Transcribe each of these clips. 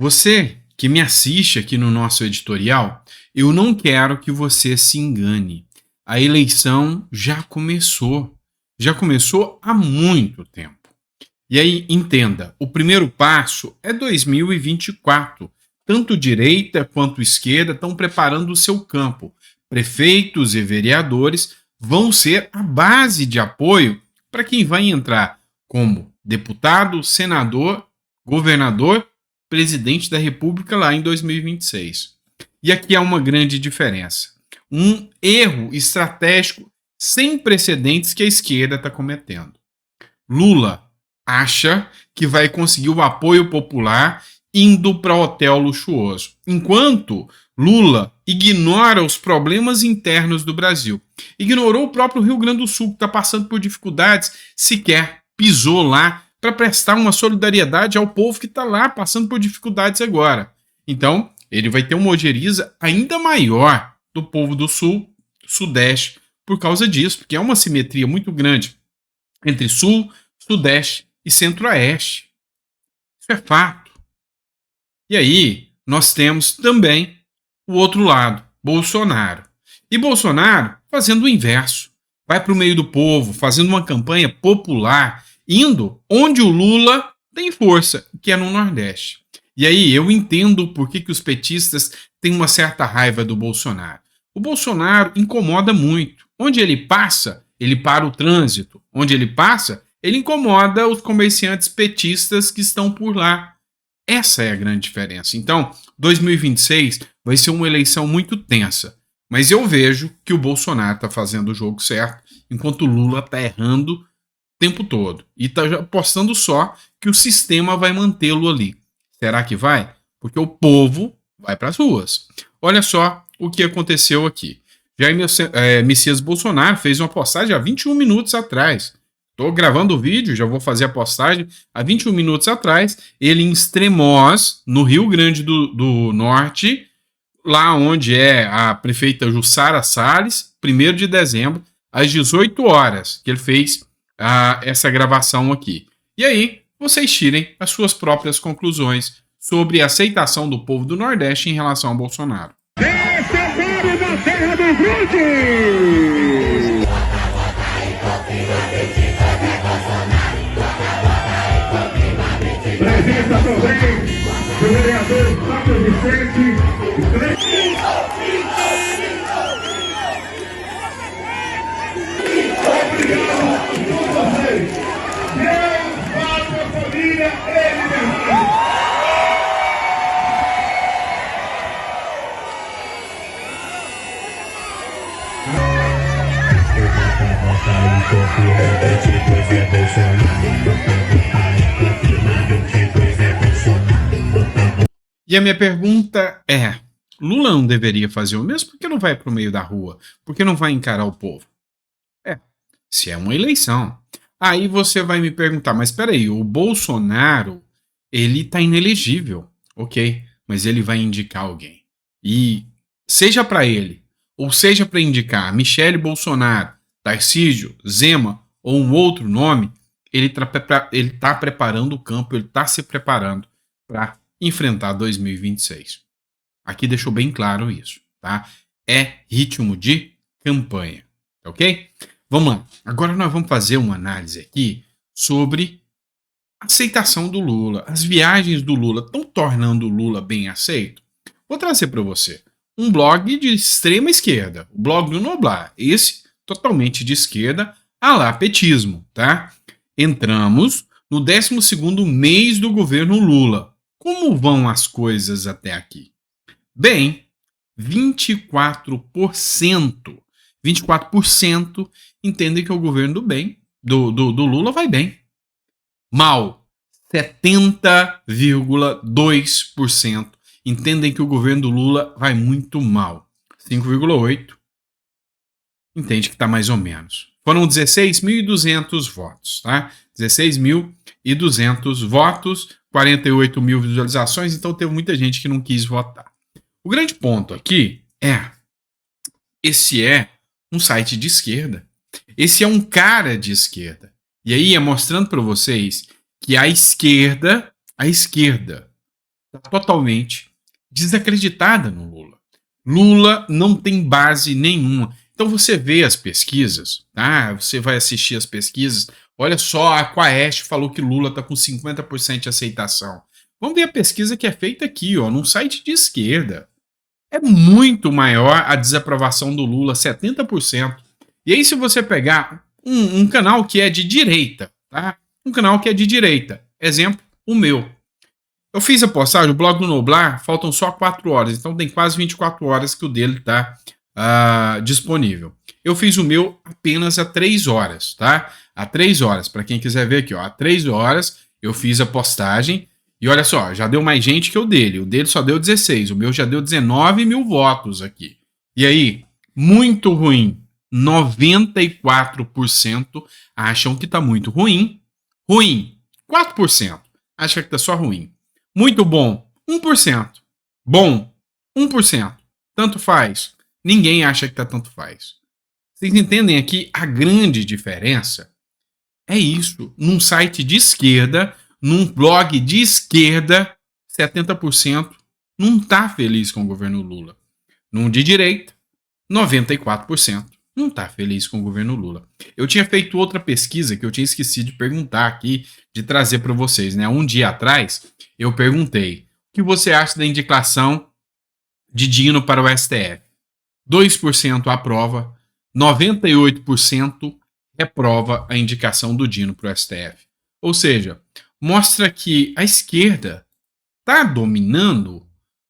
Você que me assiste aqui no nosso editorial, eu não quero que você se engane. A eleição já começou. Já começou há muito tempo. E aí, entenda, o primeiro passo é 2024. Tanto direita quanto esquerda estão preparando o seu campo. Prefeitos e vereadores vão ser a base de apoio para quem vai entrar como deputado, senador, governador, presidente da República lá em 2026. E aqui há uma grande diferença. Um erro estratégico sem precedentes que a esquerda está cometendo. Lula acha que vai conseguir o apoio popular indo para hotel luxuoso, enquanto Lula ignora os problemas internos do Brasil. Ignorou o próprio Rio Grande do Sul, que está passando por dificuldades, sequer pisou lá para prestar uma solidariedade ao povo que está lá passando por dificuldades agora. Então, ele vai ter uma ojeriza ainda maior do povo do Sul, Sudeste, por causa disso, porque é uma simetria muito grande entre Sul, Sudeste e Centro-Oeste. Isso é fato. E aí, nós temos também o outro lado, Bolsonaro. E Bolsonaro fazendo o inverso. Vai para o meio do povo, fazendo uma campanha popular, indo onde o Lula tem força, que é no Nordeste. E aí, eu entendo por que os petistas têm uma certa raiva do Bolsonaro. O Bolsonaro incomoda muito. Onde ele passa, ele para o trânsito. Onde ele passa, ele incomoda os comerciantes petistas que estão por lá. Essa é a grande diferença. Então, 2026 vai ser uma eleição muito tensa. Mas eu vejo que o Bolsonaro está fazendo o jogo certo, enquanto o Lula está errando o tempo todo. E está apostando só que o sistema vai mantê-lo ali. Será que vai? Porque o povo vai para as ruas. Olha só o que aconteceu aqui. Jair Messias Bolsonaro fez uma postagem há 21 minutos atrás. Estou gravando o vídeo, já vou fazer a postagem. Há 21 minutos atrás, ele em Extremoz, no Rio Grande do Norte, lá onde é a prefeita Jussara Salles, 1º de dezembro, às 18 horas, que ele fez essa gravação aqui. E aí, vocês tirem as suas próprias conclusões sobre a aceitação do povo do Nordeste em relação ao Bolsonaro. Descendendo da terra do Grude! Presença também do vereador Fábio Vicente. Obrigado por vocês. Deus, pátria, família e liberdade. E a minha pergunta é: Lula não deveria fazer o mesmo? Por que não vai para o meio da rua? Por que não vai encarar o povo? Se é uma eleição. Aí você vai me perguntar, mas espera aí, o Bolsonaro, ele tá inelegível, ok? Mas ele vai indicar alguém. E seja para ele, ou seja para indicar Michele Bolsonaro, Tarcísio, Zema ou um outro nome, ele tá preparando o campo, ele tá se preparando para enfrentar 2026. Aqui deixou bem claro isso, tá? É ritmo de campanha, ok? Vamos lá. Agora nós vamos fazer uma análise aqui sobre a aceitação do Lula. As viagens do Lula estão tornando o Lula bem aceito? Vou trazer para você um blog de extrema esquerda, o blog do Noblar. Esse totalmente de esquerda, a lá petismo, tá? Entramos no 12º mês do governo Lula. Como vão as coisas até aqui? Bem, 24%. 24% entendem que o governo do Lula vai bem. Mal, 70,2% entendem que o governo do Lula vai muito mal. 5,8% entende que está mais ou menos. Foram 16.200 votos, tá? 16.200 votos, 48 mil visualizações, então teve muita gente que não quis votar. O grande ponto aqui esse é um site de esquerda. Esse é um cara de esquerda. E aí é mostrando para vocês que a esquerda está totalmente desacreditada no Lula. Lula não tem base nenhuma. Então você vê as pesquisas, tá? Você vai assistir as pesquisas. Olha só, a Quaest falou que Lula está com 50% de aceitação. Vamos ver a pesquisa que é feita aqui, ó, num site de esquerda. É muito maior a desaprovação do Lula, 70%. E aí, se você pegar um canal que é de direita, tá? Um canal que é de direita. Exemplo, o meu. Eu fiz a postagem, o blog do Noblar, faltam só 4 horas, então tem quase 24 horas que o dele está disponível. Eu fiz o meu apenas há 3 horas, tá? Há 3 horas, para quem quiser ver aqui, ó, há 3 horas eu fiz a postagem e olha só, já deu mais gente que o dele só deu 16, o meu já deu 19 mil votos aqui. E aí, muito ruim, 94% acham que tá muito ruim, 4% acha que tá só ruim. Muito bom, 1%. Bom, 1%. Tanto faz. Ninguém acha que tá tanto faz. Vocês entendem aqui a grande diferença? É isso. Num site de esquerda, num blog de esquerda, 70% não tá feliz com o governo Lula. Num de direita, 94% não tá feliz com o governo Lula. Eu tinha feito outra pesquisa que eu tinha esquecido de perguntar aqui, de trazer para vocês, né? Um dia atrás, eu perguntei: o que você acha da indicação de Dino para o STF? 2% aprova, 98% reprova a indicação do Dino para o STF. Ou seja, mostra que a esquerda está dominando,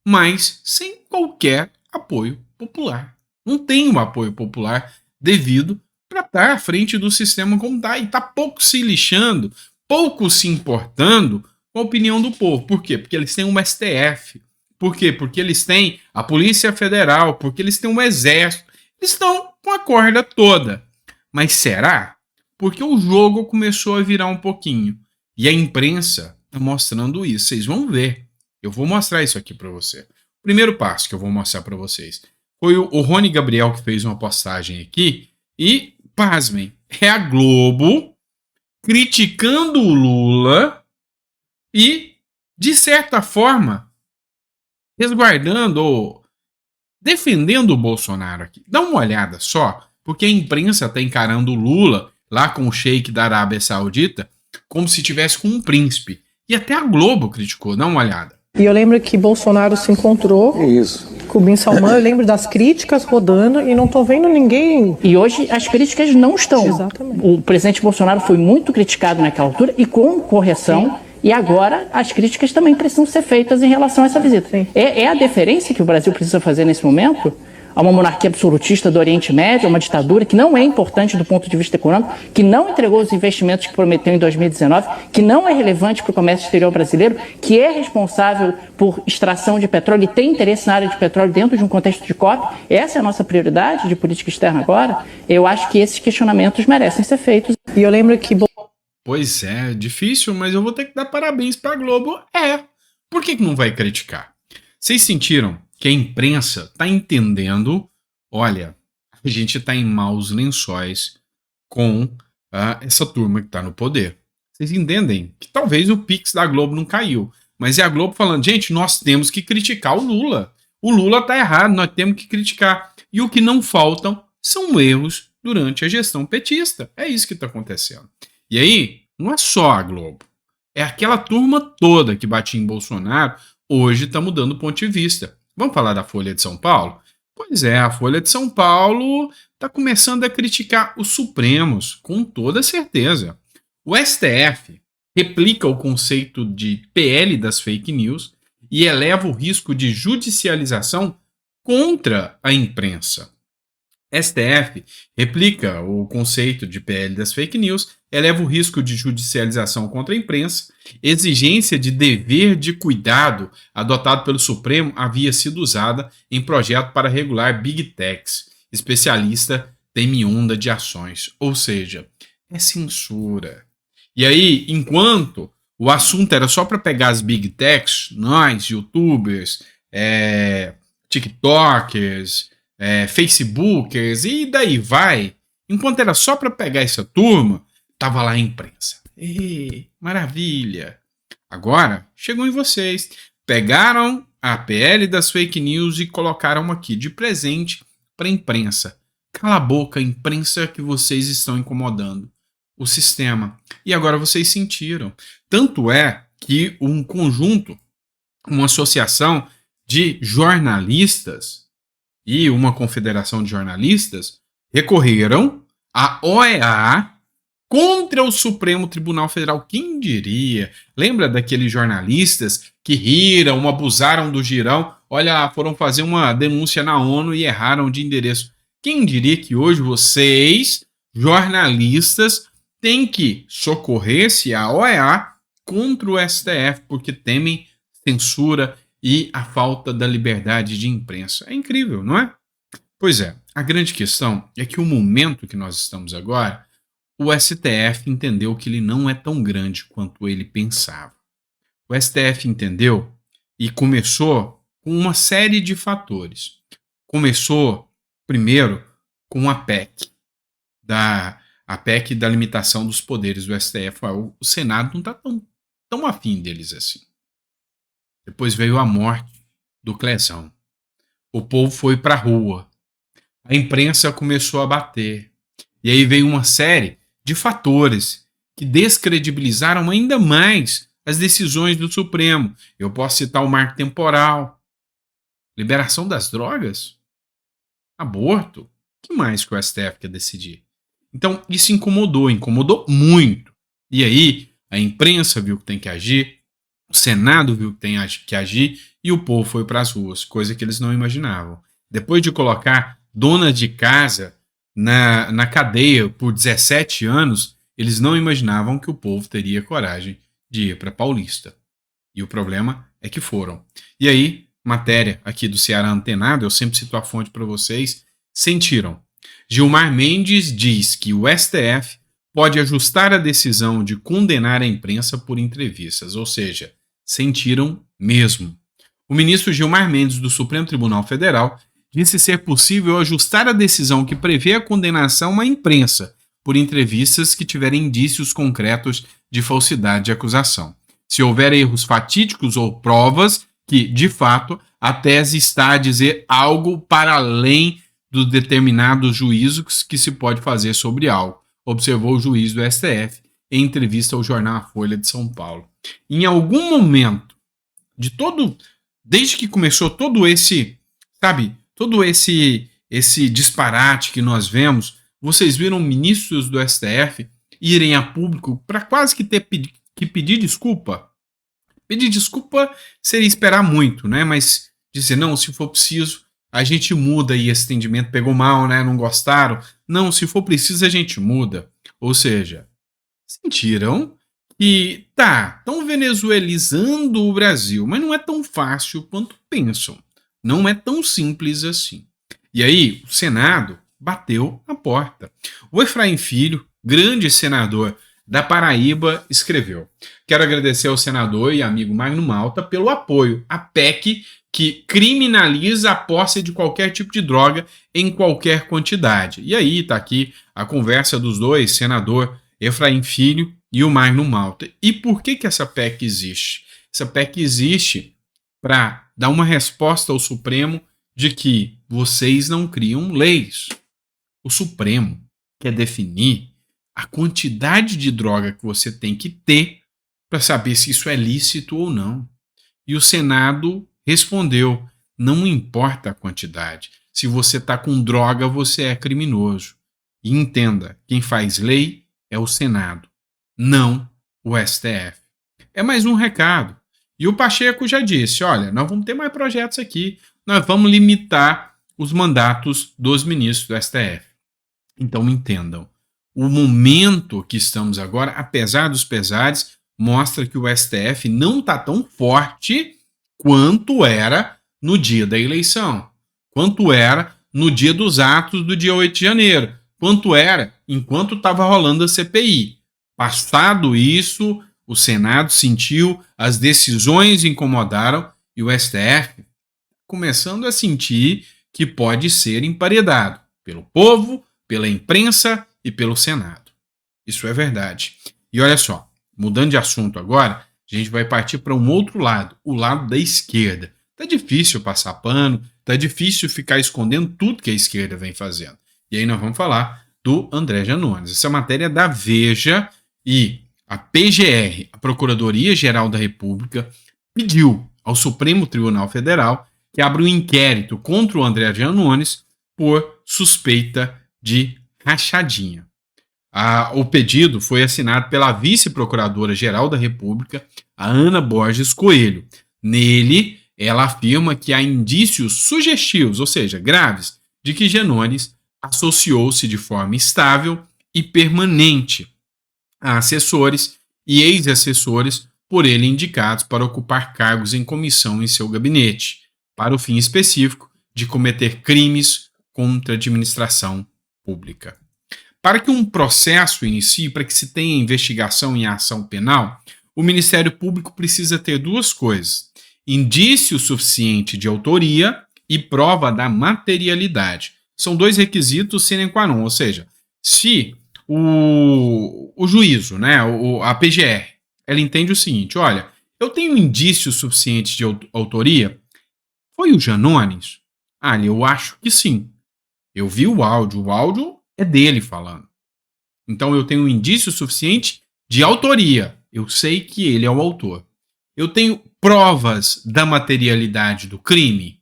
mas sem qualquer apoio popular. Não tem um apoio popular devido para estar à frente do sistema como está. E está pouco se lixando, pouco se importando com a opinião do povo. Por quê? Porque eles têm um STF. Por quê? Porque eles têm a Polícia Federal, porque eles têm um exército. Eles estão com a corda toda. Mas será? Porque o jogo começou a virar um pouquinho. E a imprensa está mostrando isso. Vocês vão ver. Eu vou mostrar isso aqui para você. O primeiro passo que eu vou mostrar para vocês foi o Rony Gabriel que fez uma postagem aqui. E, pasmem, é a Globo criticando o Lula e, de certa forma, resguardando ou defendendo o Bolsonaro aqui. Dá uma olhada só, porque a imprensa está encarando o Lula lá com o sheik da Arábia Saudita como se tivesse com um príncipe. E até a Globo criticou, dá uma olhada. E eu lembro que Bolsonaro se encontrou com o Bin Salman, eu lembro das críticas rodando e não tô vendo ninguém. E hoje as críticas não estão. Exatamente. O presidente Bolsonaro foi muito criticado naquela altura e com correção. Sim. E agora as críticas também precisam ser feitas em relação a essa visita. É a deferência que o Brasil precisa fazer nesse momento a uma monarquia absolutista do Oriente Médio, uma ditadura que não é importante do ponto de vista econômico, que não entregou os investimentos que prometeu em 2019, que não é relevante para o comércio exterior brasileiro, que é responsável por extração de petróleo e tem interesse na área de petróleo dentro de um contexto de COP. Essa é a nossa prioridade de política externa agora. Eu acho que esses questionamentos merecem ser feitos. E eu lembro que... Pois é, difícil, mas eu vou ter que dar parabéns para a Globo. Por que não vai criticar? Vocês sentiram que a imprensa está entendendo? Olha, a gente está em maus lençóis com essa turma que está no poder. Vocês entendem que talvez o Pix da Globo não caiu, mas é a Globo falando: gente, nós temos que criticar o Lula. O Lula está errado, nós temos que criticar. E o que não faltam são erros durante a gestão petista. É isso que está acontecendo. E aí, não é só a Globo. É aquela turma toda que batia em Bolsonaro, hoje está mudando o ponto de vista. Vamos falar da Folha de São Paulo? Pois é, a Folha de São Paulo está começando a criticar os Supremos, com toda certeza. O STF replica o conceito de PL das fake news e eleva o risco de judicialização contra a imprensa. STF replica o conceito de PL das fake news, eleva o risco de judicialização contra a imprensa, exigência de dever de cuidado adotado pelo Supremo havia sido usada em projeto para regular Big Techs. Especialista teme onda de ações, ou seja, é censura. E aí, enquanto o assunto era só para pegar as Big Techs, nós, youtubers, tiktokers, Facebookers e daí vai. Enquanto era só para pegar essa turma, tava lá a imprensa. Maravilha! Agora chegou em vocês. pegaram a PL das fake news e colocaram aqui de presente para a imprensa. Cala a boca, imprensa, que vocês estão incomodando o sistema. E agora vocês sentiram. Tanto é que um conjunto, uma associação de jornalistas e uma confederação de jornalistas recorreram à OEA contra o Supremo Tribunal Federal. Quem diria? Lembra daqueles jornalistas que riram, abusaram do girão? Olha, foram fazer uma denúncia na ONU e erraram de endereço. Quem diria que hoje vocês, jornalistas, têm que socorrer-se à OEA contra o STF porque temem censura e a falta da liberdade de imprensa? É incrível, não é? Pois é, a grande questão é que o momento que nós estamos agora, o STF entendeu que ele não é tão grande quanto ele pensava. O STF entendeu e começou com uma série de fatores. Começou, primeiro, com a PEC, a PEC da limitação dos poderes do STF. O Senado não está tão afim deles assim. Depois veio a morte do Clezão. O povo foi para a rua. A imprensa começou a bater. E aí veio uma série de fatores que descredibilizaram ainda mais as decisões do Supremo. Eu posso citar o marco temporal, liberação das drogas, aborto. O que mais que o STF quer decidir? Então, isso incomodou muito. E aí, a imprensa viu que tem que agir, o Senado viu que tem que agir e o povo foi para as ruas, coisa que eles não imaginavam. Depois de colocar dona de casa na cadeia por 17 anos, eles não imaginavam que o povo teria coragem de ir para Paulista. E o problema é que foram. E aí, matéria aqui do Ceará Antenado, eu sempre cito a fonte para vocês, sentiram. Gilmar Mendes diz que o STF pode ajustar a decisão de condenar a imprensa por entrevistas, ou seja, sentiram mesmo. O ministro Gilmar Mendes do Supremo Tribunal Federal disse ser possível ajustar a decisão que prevê a condenação à imprensa por entrevistas que tiverem indícios concretos de falsidade de acusação. Se houver erros fatídicos ou provas que, de fato, a tese está a dizer algo para além dos determinados juízos que se pode fazer sobre algo, observou o juiz do STF em entrevista ao jornal A Folha de São Paulo. Em algum momento, desde que começou todo esse disparate que nós vemos, vocês viram ministros do STF irem a público para quase que ter que pedir desculpa? Pedir desculpa seria esperar muito, né? Mas dizer, não, se for preciso, a gente muda aí esse entendimento, pegou mal, né? Não gostaram? Não, se for preciso, a gente muda. Ou seja, sentiram que estão venezuelizando o Brasil, mas não é tão fácil quanto pensam. Não é tão simples assim. E aí, o Senado bateu a porta. O Efraim Filho, grande senador da Paraíba, escreveu: quero agradecer ao senador e amigo Magno Malta pelo apoio à PEC que criminaliza a posse de qualquer tipo de droga em qualquer quantidade. E aí está aqui a conversa dos dois, senador Efraim Filho e o Magno Malta. E por que essa PEC existe? Essa PEC existe para dar uma resposta ao Supremo de que vocês não criam leis. O Supremo quer definir a quantidade de droga que você tem que ter para saber se isso é lícito ou não. E o Senado respondeu, não importa a quantidade. Se você está com droga, você é criminoso. E entenda, quem faz lei é o Senado, não o STF. É mais um recado. E o Pacheco já disse, olha, nós vamos ter mais projetos aqui, nós vamos limitar os mandatos dos ministros do STF. Então entendam, o momento que estamos agora, apesar dos pesares, mostra que o STF não está tão forte quanto era no dia da eleição, quanto era no dia dos atos do dia 8 de janeiro, quanto era enquanto estava rolando a CPI. Passado isso, o Senado sentiu, as decisões incomodaram e o STF começando a sentir que pode ser emparedado pelo povo, pela imprensa e pelo Senado. Isso é verdade. E olha só, mudando de assunto agora, A gente vai partir para um outro lado, o lado da esquerda. Tá difícil passar pano, tá difícil ficar escondendo tudo que a esquerda vem fazendo. E aí nós vamos falar do André Janones. Essa matéria é da Veja e a PGR, a Procuradoria-Geral da República, pediu ao Supremo Tribunal Federal que abra um inquérito contra o André Janones por suspeita de rachadinha. O pedido foi assinado pela vice-procuradora-geral da República, a Ana Borges Coelho. Nele, ela afirma que há indícios sugestivos, ou seja, graves, de que Janones associou-se de forma estável e permanente a assessores e ex-assessores por ele indicados para ocupar cargos em comissão em seu gabinete, para o fim específico de cometer crimes contra a administração pública. Para que um processo inicie, para que se tenha investigação em ação penal, o Ministério Público precisa ter duas coisas: indício suficiente de autoria e prova da materialidade. São dois requisitos sine qua non, ou seja, se o juízo, né, a PGR, ela entende o seguinte: olha, eu tenho indício suficiente de autoria, foi o Janones? Eu acho que sim. Eu vi o áudio é dele falando. Então eu tenho um indício suficiente de autoria. Eu sei que ele é o autor. Eu tenho provas da materialidade do crime.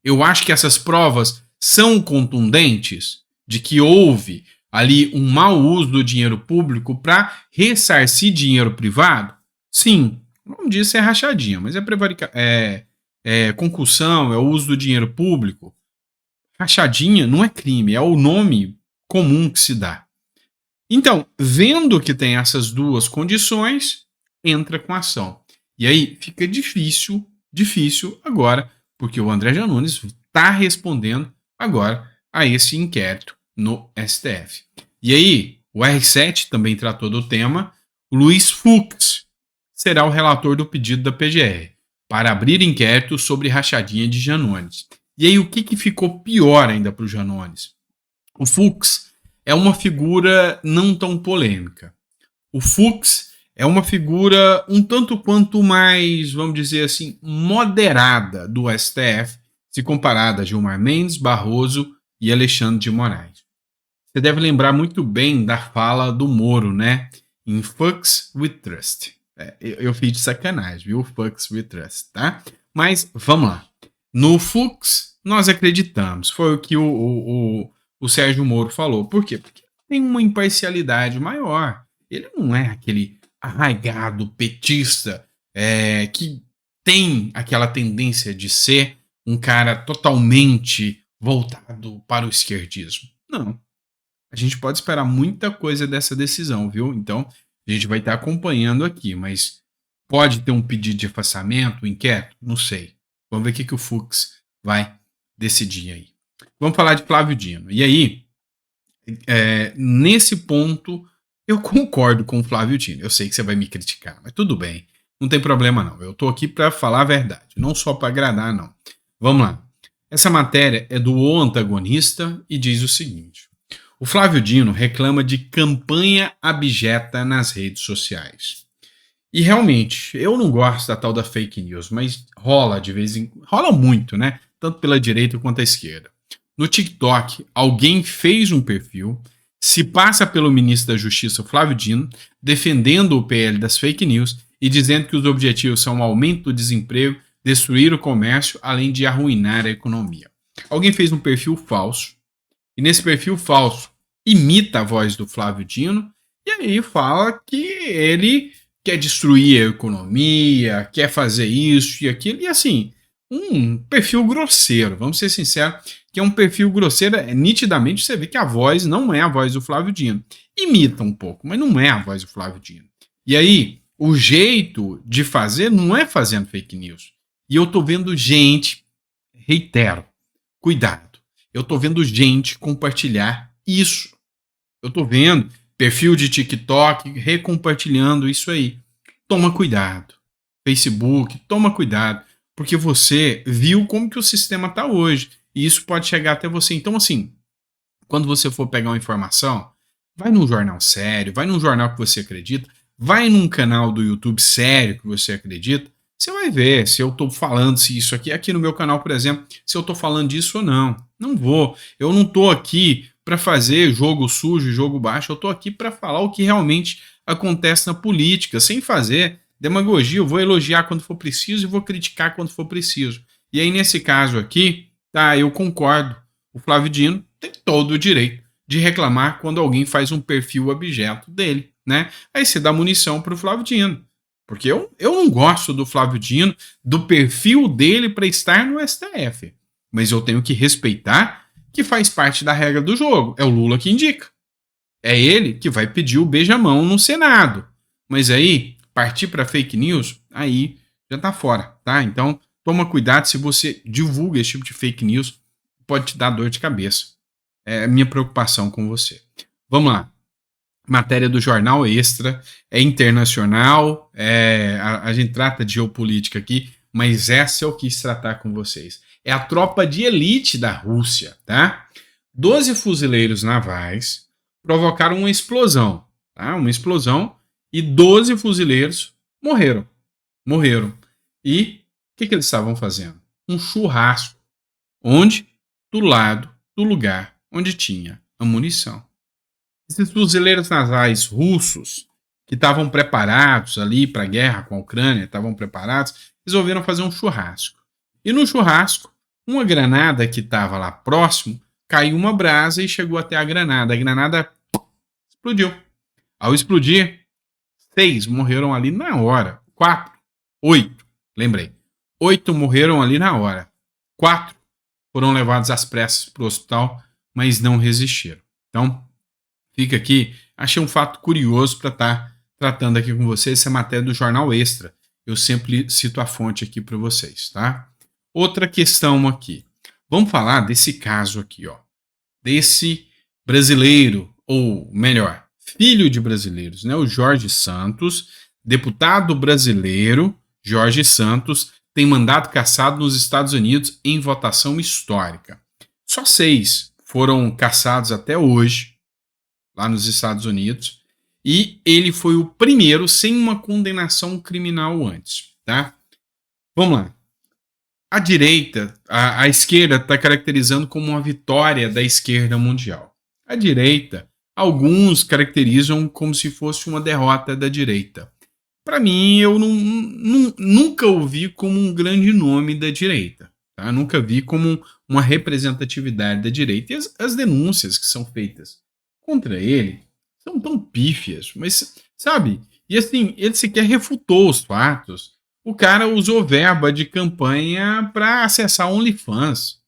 Eu acho que essas provas são contundentes de que houve ali um mau uso do dinheiro público para ressarcir dinheiro privado. Sim, o nome disso é rachadinha, mas é concussão, é o uso do dinheiro público. Rachadinha não é crime, é o nome comum que se dá. Então, vendo que tem essas duas condições, entra com ação. E aí fica difícil agora, porque o André Janones está respondendo agora a esse inquérito no STF. E aí, o R7 também tratou do tema. O Luiz Fux será o relator do pedido da PGR para abrir inquérito sobre rachadinha de Janones. E aí, o que ficou pior ainda para o Janones? O Fux é uma figura não tão polêmica. O Fux é uma figura um tanto quanto mais, vamos dizer assim, moderada do STF, se comparada a Gilmar Mendes, Barroso e Alexandre de Moraes. Você deve lembrar muito bem da fala do Moro, né? Em Fucks with Trust. Eu fiz de sacanagem, viu? Fucks with Trust, tá? Mas vamos lá. No Fux, nós acreditamos. Foi o que o Sérgio Moro falou. Por quê? Porque tem uma imparcialidade maior. Ele não é aquele arraigado petista que tem aquela tendência de ser um cara totalmente voltado para o esquerdismo. Não. A gente pode esperar muita coisa dessa decisão, viu? Então, a gente vai estar acompanhando aqui, mas pode ter um pedido de afastamento, um inquérito? Não sei. Vamos ver o que o Fux vai decidir aí. Vamos falar de Flávio Dino. E aí, nesse ponto, eu concordo com o Flávio Dino. Eu sei que você vai me criticar, mas tudo bem. Não tem problema não. Eu estou aqui para falar a verdade, não só para agradar, não. Vamos lá. Essa matéria é do O Antagonista e diz o seguinte: o Flávio Dino reclama de campanha abjeta nas redes sociais. E realmente, eu não gosto da tal da fake news, mas rola de vez em quando. Rola muito, né? Tanto pela direita quanto a esquerda. No TikTok, alguém fez um perfil, se passa pelo ministro da Justiça, Flávio Dino, defendendo o PL das fake news e dizendo que os objetivos são o aumento do desemprego, destruir o comércio, além de arruinar a economia. Alguém fez um perfil falso, e nesse perfil falso imita a voz do Flávio Dino, e aí fala que ele quer destruir a economia, quer fazer isso e aquilo, e assim, um perfil grosseiro, vamos ser sinceros, que é um perfil grosseiro, nitidamente você vê que a voz não é a voz do Flávio Dino. Imita um pouco, mas não é a voz do Flávio Dino. E aí, o jeito de fazer não é fazendo fake news. E eu tô vendo gente, reitero, cuidado, eu tô vendo gente compartilhar isso. Eu tô vendo perfil de TikTok recompartilhando isso aí. Toma cuidado. Facebook, toma cuidado, porque você viu como que o sistema tá hoje. E isso pode chegar até você. Então, assim, quando você for pegar uma informação, vai num jornal sério, vai num jornal que você acredita, vai num canal do YouTube sério que você acredita, você vai ver se eu estou falando se isso aqui no meu canal, por exemplo, se eu estou falando disso ou não. Não vou. Eu não estou aqui para fazer jogo sujo, jogo baixo. Eu estou aqui para falar o que realmente acontece na política, sem fazer demagogia. Eu vou elogiar quando for preciso e vou criticar quando for preciso. E aí, nesse caso aqui, tá, eu concordo. O Flávio Dino tem todo o direito de reclamar quando alguém faz um perfil objeto dele, né? Aí você dá munição para o Flávio Dino. Porque eu não gosto do Flávio Dino, do perfil dele para estar no STF. Mas eu tenho que respeitar que faz parte da regra do jogo. É o Lula que indica. É ele que vai pedir o beijamão no Senado. Mas aí, partir para fake news, aí já tá fora, tá? Então, toma cuidado se você divulga esse tipo de fake news, pode te dar dor de cabeça. É a minha preocupação com você. Vamos lá. Matéria do Jornal Extra, é internacional, a gente trata de geopolítica aqui, mas essa eu quis tratar com vocês. É a tropa de elite da Rússia, tá? 12 fuzileiros navais provocaram uma explosão, tá? Uma explosão, e 12 fuzileiros morreram. E o que eles estavam fazendo? Um churrasco, onde? Do lado do lugar onde tinha a munição. Esses fuzileiros navais russos, que estavam preparados ali para a guerra com a Ucrânia, estavam preparados, resolveram fazer um churrasco. E no churrasco, uma granada que estava lá próximo, caiu uma brasa e chegou até a granada. A granada explodiu. Ao explodir, 6 morreram ali na hora. 8, lembrei. 8 morreram ali na hora. 4 foram levados às pressas para o hospital, mas não resistiram. Então, fica aqui, achei um fato curioso para estar tratando aqui com vocês, essa matéria do Jornal Extra. Eu sempre cito a fonte aqui para vocês, tá? Outra questão aqui. Vamos falar desse caso aqui, ó. Desse brasileiro, ou melhor, filho de brasileiros, né? O Jorge Santos, deputado brasileiro, Jorge Santos, tem mandato cassado nos Estados Unidos em votação histórica. Só 6 foram cassados até hoje, lá nos Estados Unidos, e ele foi o primeiro sem uma condenação criminal antes, tá? Vamos lá. A direita, a esquerda está caracterizando como uma vitória da esquerda mundial. A direita, alguns caracterizam como se fosse uma derrota da direita. Para mim, eu nunca o vi como um grande nome da direita. Tá? Nunca vi como uma representatividade da direita. E as denúncias que são feitas contra ele são tão pífias, mas, sabe? E assim, ele sequer refutou os fatos. O cara usou verba de campanha para acessar OnlyFans.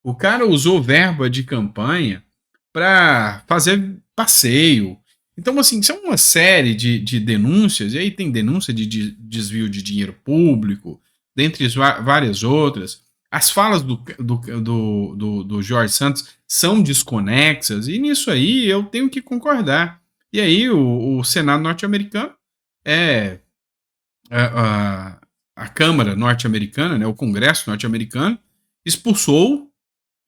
O cara usou verba de campanha para fazer passeio. Então, assim, são uma série de denúncias, e aí tem denúncia de desvio de dinheiro público, dentre várias outras. As falas do Jorge Santos são desconexas, e nisso aí eu tenho que concordar. E aí o Senado norte-americano, a Câmara norte-americana, né, o Congresso norte-americano, expulsou,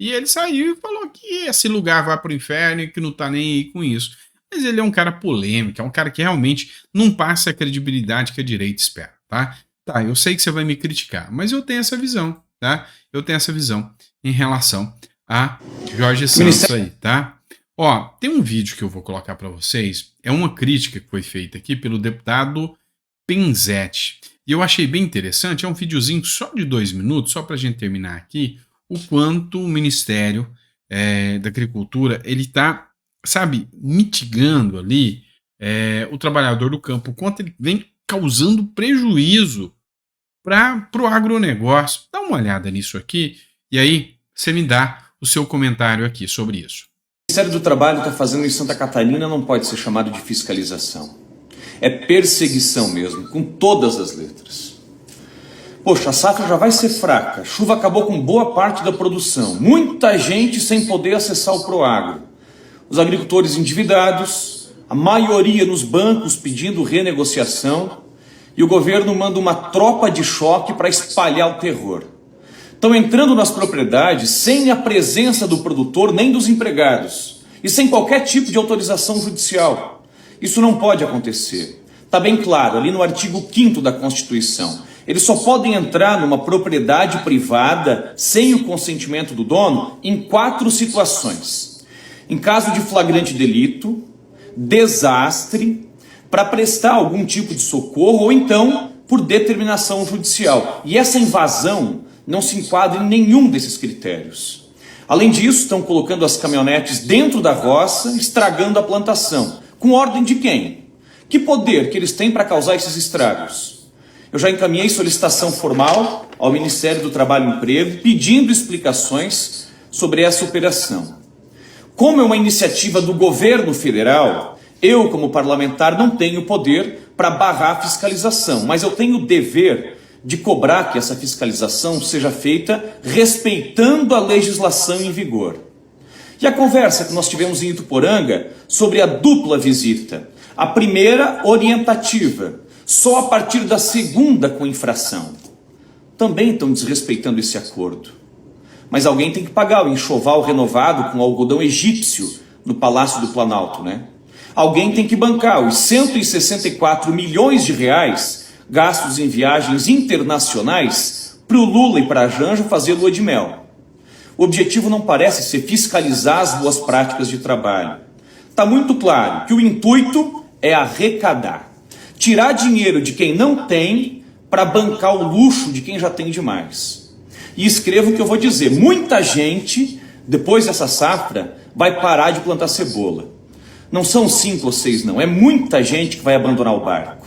e ele saiu e falou que esse lugar vai para o inferno e que não está nem aí com isso. Mas ele é um cara polêmico, é um cara que realmente não passa a credibilidade que a direita espera, tá? Tá, eu sei que você vai me criticar, mas eu tenho essa visão, tá? Eu tenho essa visão em relação a Jorge Santos aí, tá? Ó, tem um vídeo que eu vou colocar para vocês, é uma crítica que foi feita aqui pelo deputado Penzetti. E eu achei bem interessante, é um videozinho só de 2 minutos, só para a gente terminar aqui, o quanto o Ministério da Agricultura, ele está, sabe, mitigando ali o trabalhador do campo, o quanto ele vem causando prejuízo para o agronegócio. Dá uma olhada nisso aqui e aí você me dá o seu comentário aqui sobre isso. O Ministério do Trabalho está fazendo em Santa Catarina não pode ser chamado de fiscalização. É perseguição mesmo, com todas as letras. Poxa, a safra já vai ser fraca, a chuva acabou com boa parte da produção, muita gente sem poder acessar o Proagro. Os agricultores endividados, a maioria nos bancos pedindo renegociação, e o governo manda uma tropa de choque para espalhar o terror. Estão entrando nas propriedades sem a presença do produtor nem dos empregados, e sem qualquer tipo de autorização judicial. Isso não pode acontecer. Está bem claro, ali no artigo 5º da Constituição. Eles só podem entrar numa propriedade privada sem o consentimento do dono em 4 situações. Em caso de flagrante delito, desastre, para prestar algum tipo de socorro ou então por determinação judicial. E essa invasão não se enquadra em nenhum desses critérios. Além disso, estão colocando as caminhonetes dentro da roça, estragando a plantação. Com ordem de quem? Que poder que eles têm para causar esses estragos? Eu já encaminhei solicitação formal ao Ministério do Trabalho e Emprego pedindo explicações sobre essa operação. Como é uma iniciativa do governo federal, eu, como parlamentar, não tenho poder para barrar a fiscalização, mas eu tenho o dever de cobrar que essa fiscalização seja feita respeitando a legislação em vigor. E a conversa que nós tivemos em Ituporanga sobre a dupla visita. A primeira, orientativa, só a partir da segunda com infração. Também estão desrespeitando esse acordo. Mas alguém tem que pagar o enxoval renovado com algodão egípcio no Palácio do Planalto, né? Alguém tem que bancar os 164 milhões de reais gastos em viagens internacionais para o Lula e para a Janja fazer lua de mel. O objetivo não parece ser fiscalizar as boas práticas de trabalho. Está muito claro que o intuito é arrecadar. Tirar dinheiro de quem não tem para bancar o luxo de quem já tem demais. E escreva o que eu vou dizer. Muita gente, depois dessa safra, vai parar de plantar cebola. Não são 5 ou 6 não, é muita gente que vai abandonar o barco.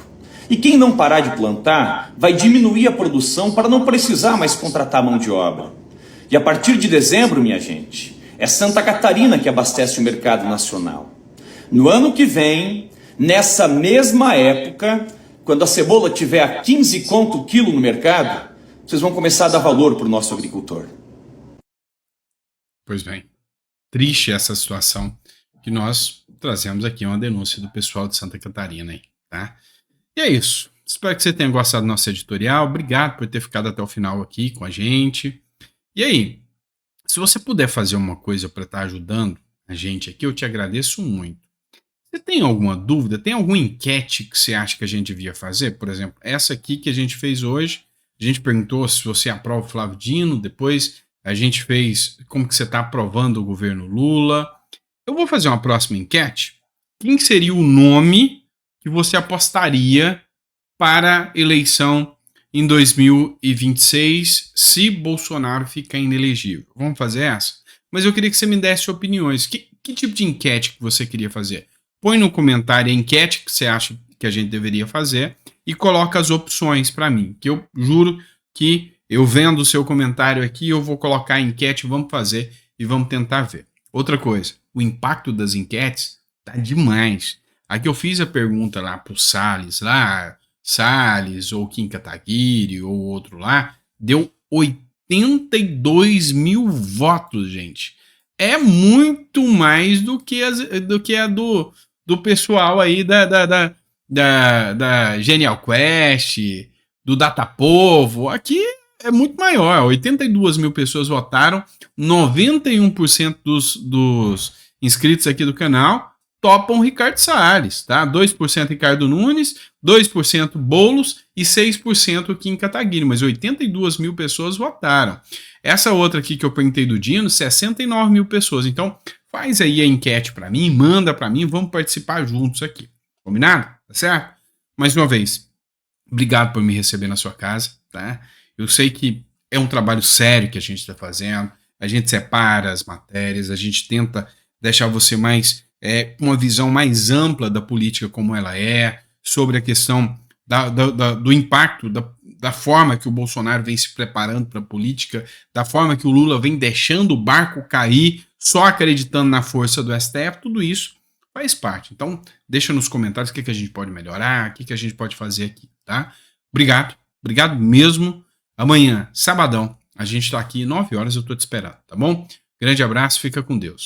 E quem não parar de plantar, vai diminuir a produção para não precisar mais contratar mão de obra. E a partir de dezembro, minha gente, é Santa Catarina que abastece o mercado nacional. No ano que vem, nessa mesma época, quando a cebola tiver a 15 conto o quilo no mercado, vocês vão começar a dar valor para o nosso agricultor. Pois bem, triste essa situação que nós trazemos aqui, uma denúncia do pessoal de Santa Catarina aí, tá? E é isso. Espero que você tenha gostado do nosso editorial. Obrigado por ter ficado até o final aqui com a gente. E aí, se você puder fazer uma coisa para estar ajudando a gente aqui, eu te agradeço muito. Você tem alguma dúvida? Tem alguma enquete que você acha que a gente devia fazer? Por exemplo, essa aqui que a gente fez hoje, a gente perguntou se você aprova o Flávio Dino, depois a gente fez como que você está aprovando o governo Lula. Eu vou fazer uma próxima enquete. Quem seria o nome que você apostaria para a eleição em 2026 se Bolsonaro ficar inelegível? Vamos fazer essa? Mas eu queria que você me desse opiniões. Que tipo de enquete que você queria fazer? Põe no comentário a enquete que você acha que a gente deveria fazer e coloca as opções para mim, que eu juro que eu vendo o seu comentário aqui, eu vou colocar a enquete, vamos fazer e vamos tentar ver. Outra coisa, o impacto das enquetes tá demais. Aqui eu fiz a pergunta lá pro Salles ou Kim Kataguiri ou outro lá, deu 82 mil votos, gente. É muito mais do que a do pessoal aí da Genial Quest, do Datapovo. Aqui é muito maior, 82 mil pessoas votaram, 91% dos inscritos aqui do canal topam Ricardo Salles, tá? 2% Ricardo Nunes, 2% Boulos e 6% Kim Kataguiri, mas 82 mil pessoas votaram. Essa outra aqui que eu perguntei do Dino, 69 mil pessoas. Então, faz aí a enquete para mim, manda para mim, vamos participar juntos aqui. Combinado? Tá certo? Mais uma vez, obrigado por me receber na sua casa, tá? Eu sei que é um trabalho sério que a gente está fazendo, a gente separa as matérias, a gente tenta deixar você mais com uma visão mais ampla da política como ela é, sobre a questão do impacto, da forma que o Bolsonaro vem se preparando para a política, da forma que o Lula vem deixando o barco cair, só acreditando na força do STF, tudo isso faz parte. Então, deixa nos comentários o que a gente pode melhorar, o que a gente pode fazer aqui, tá? Obrigado mesmo. Amanhã, sabadão, a gente tá aqui 9 horas, eu tô te esperando, tá bom? Grande abraço, fica com Deus.